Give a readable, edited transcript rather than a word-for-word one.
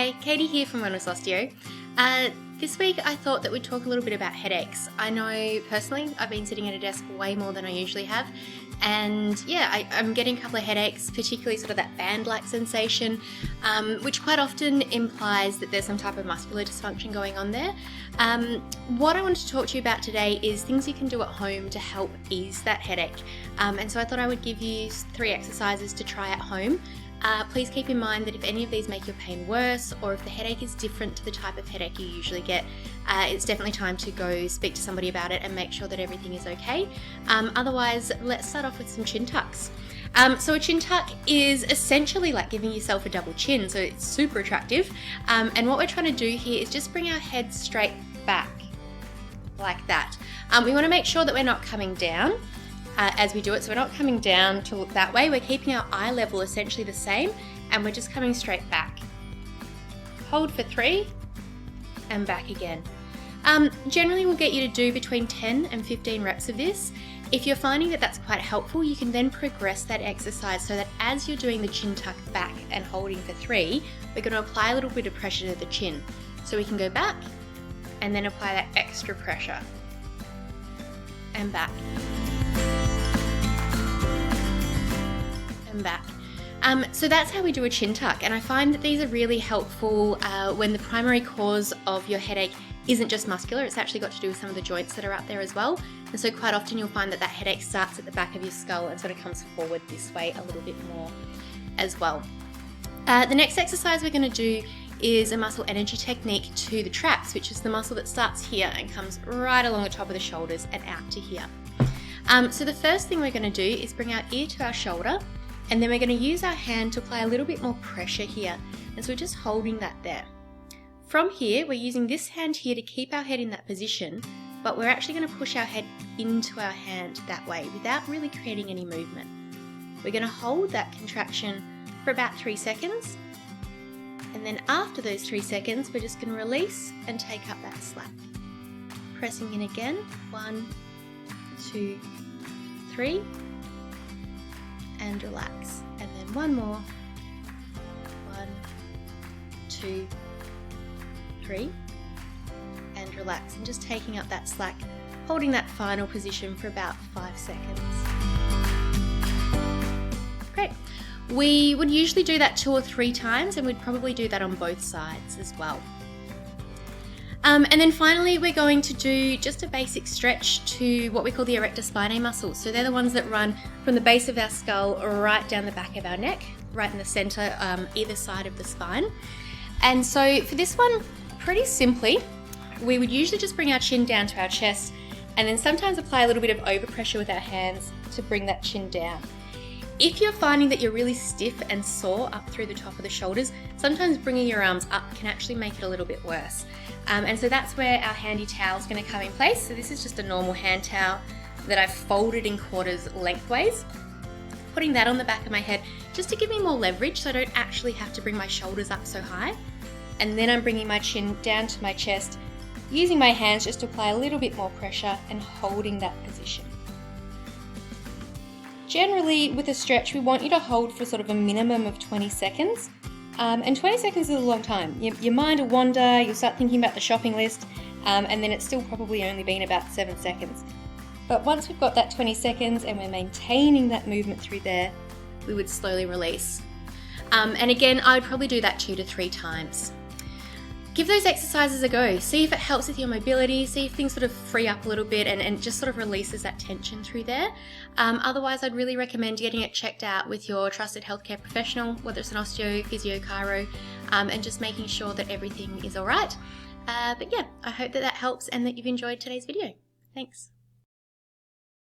Hi, Katie here from Osteo. This week I thought that we'd talk a little bit about headaches. I know personally I've been sitting at a desk way more than I usually have, and yeah, I'm getting a couple of headaches, particularly sort of that band-like sensation, which quite often implies that there's some type of muscular dysfunction going on there. What I wanted to talk to you about today is things you can do at home to help ease that headache. And so I thought I would give you 3 exercises to try at home. Please keep in mind that if any of these make your pain worse, or if the headache is different to the type of headache you usually get, it's definitely time to go speak to somebody about it and make sure that everything is okay. Otherwise, let's start off with some chin tucks. So a chin tuck is essentially like giving yourself a double chin, so it's super attractive. And what we're trying to do here is just bring our head straight back, like that. We want to make sure that we're not coming down as we do it, so we're not coming down to look that way. We're keeping our eye level essentially the same, and we're just coming straight back. Hold for 3 and back again. Generally we'll get you to do between 10 and 15 reps of this. If you're finding that that's quite helpful, you can then progress that exercise so that as you're doing the chin tuck back and holding for 3, we're going to apply a little bit of pressure to the chin. So we can go back and then apply that extra pressure and back. And back. So that's how we do a chin tuck, and I find that these are really helpful when the primary cause of your headache isn't just muscular, it's actually got to do with some of the joints that are out there as well. And so quite often you'll find that that headache starts at the back of your skull and sort of comes forward this way a little bit more as well. The next exercise we're going to do is a muscle energy technique to the traps, which is the muscle that starts here and comes right along the top of the shoulders and out to here. So the first thing we're going to do is bring our ear to our shoulder, and then we're going to use our hand to apply a little bit more pressure here. And so we're just holding that there. From here, we're using this hand here to keep our head in that position, but we're actually going to push our head into our hand that way without really creating any movement. We're going to hold that contraction for about 3 seconds. And then after those 3 seconds, we're just going to release and take up that slack. Pressing in again, 1, 2, 3. And relax, and then one more, 1, 2, 3, and relax, and just taking up that slack, holding that final position for about 5 seconds. Great. We would usually do that 2 or 3 times, and we'd probably do that on both sides as well. And then finally, we're going to do just a basic stretch to what we call the erector spinae muscles. So they're the ones that run from the base of our skull right down the back of our neck, right in the center, either side of the spine. And so for this one, pretty simply, we would usually just bring our chin down to our chest and then sometimes apply a little bit of overpressure with our hands to bring that chin down. If you're finding that you're really stiff and sore up through the top of the shoulders, sometimes bringing your arms up can actually make it a little bit worse. And so that's where our handy towel is going to come in place. So this is just a normal hand towel that I've folded in quarters lengthways. Putting that on the back of my head just to give me more leverage so I don't actually have to bring my shoulders up so high. And then I'm bringing my chin down to my chest, using my hands just to apply a little bit more pressure and holding that position. Generally, with a stretch, we want you to hold for sort of a minimum of 20 seconds. And 20 seconds is a long time. Your mind will wander, you'll start thinking about the shopping list, and then it's still probably only been about 7 seconds. But once we've got that 20 seconds and we're maintaining that movement through there, we would slowly release. And again, I would probably do that 2 to 3 times. Give those exercises a go. See if it helps with your mobility, see if things sort of free up a little bit and just sort of releases that tension through there. Otherwise, I'd really recommend getting it checked out with your trusted healthcare professional, whether it's an osteo, physio, chiro, and just making sure that everything is all right. But yeah, I hope that helps and that you've enjoyed today's video. Thanks.